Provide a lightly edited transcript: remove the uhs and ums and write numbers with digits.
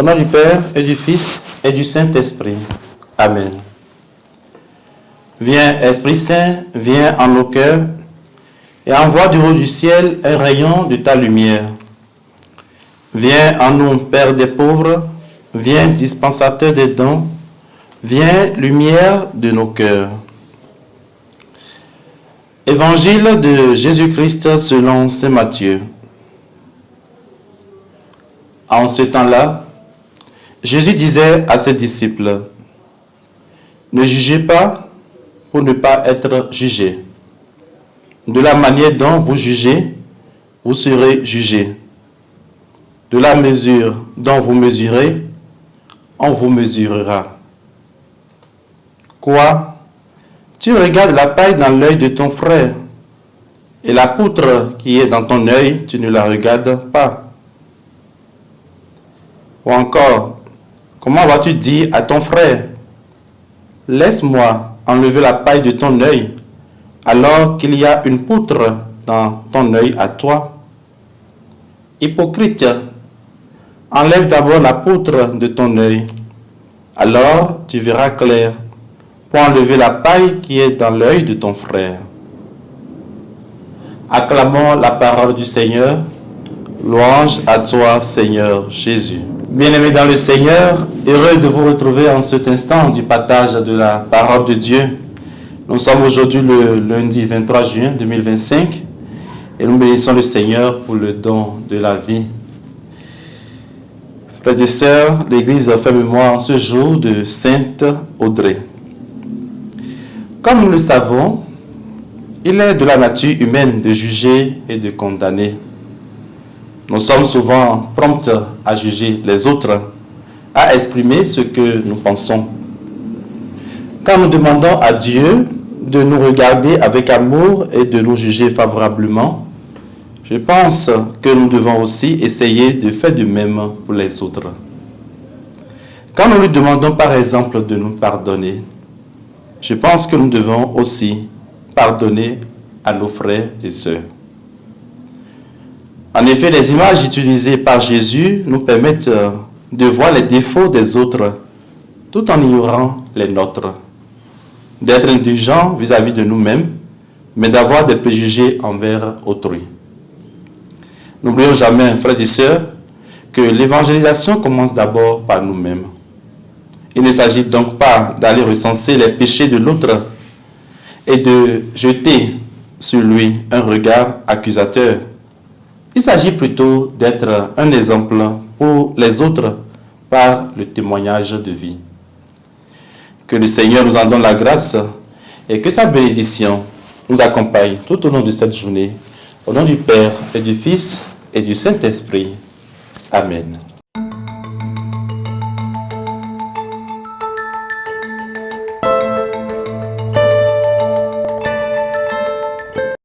nom du Père et du Fils et du Saint-Esprit. Amen. Viens, Esprit Saint, viens en nos cœurs et envoie du haut du ciel un rayon de ta lumière. Viens en nous, Père des pauvres, viens, dispensateur des dons, viens, lumière de nos cœurs. Évangile de Jésus-Christ selon saint Matthieu. En ce temps-là, Jésus disait à ses disciples, « Ne jugez pas pour ne pas être jugés. De la manière dont vous jugez, vous serez jugés. De la mesure dont vous mesurez, on vous mesurera. Quoi? Tu regardes la paille dans l'œil de ton frère, et la poutre qui est dans ton œil, tu ne la regardes pas. Ou encore, comment vas-tu dire à ton frère, « Laisse-moi enlever la paille de ton œil, alors qu'il y a une poutre dans ton œil à toi? » Hypocrite, enlève d'abord la poutre de ton œil, alors tu verras clair pour enlever la paille qui est dans l'œil de ton frère. Acclamons la parole du Seigneur. Louange à toi, Seigneur Jésus. Bien-aimés dans le Seigneur, heureux de vous retrouver en cet instant du partage de la parole de Dieu. Nous sommes aujourd'hui le lundi 23 juin 2025 et nous bénissons le Seigneur pour le don de la vie. Frères et sœurs, l'Église fait mémoire en ce jour de Sainte Audrey. Comme nous le savons, il est de la nature humaine de juger et de condamner. Nous sommes souvent prompts à juger les autres, à exprimer ce que nous pensons. Quand nous demandons à Dieu de nous regarder avec amour et de nous juger favorablement, je pense que nous devons aussi essayer de faire de même pour les autres. Quand nous lui demandons par exemple de nous pardonner, je pense que nous devons aussi pardonner à nos frères et sœurs. En effet, les images utilisées par Jésus nous permettent de voir les défauts des autres tout en ignorant les nôtres, d'être indulgents vis-à-vis de nous-mêmes, mais d'avoir des préjugés envers autrui. N'oublions jamais, frères et sœurs, que l'évangélisation commence d'abord par nous-mêmes. Il ne s'agit donc pas d'aller recenser les péchés de l'autre et de jeter sur lui un regard accusateur. Il s'agit plutôt d'être un exemple pour les autres par le témoignage de vie. Que le Seigneur nous en donne la grâce et que sa bénédiction nous accompagne tout au long de cette journée. Au nom du Père et du Fils et du Saint-Esprit. Amen.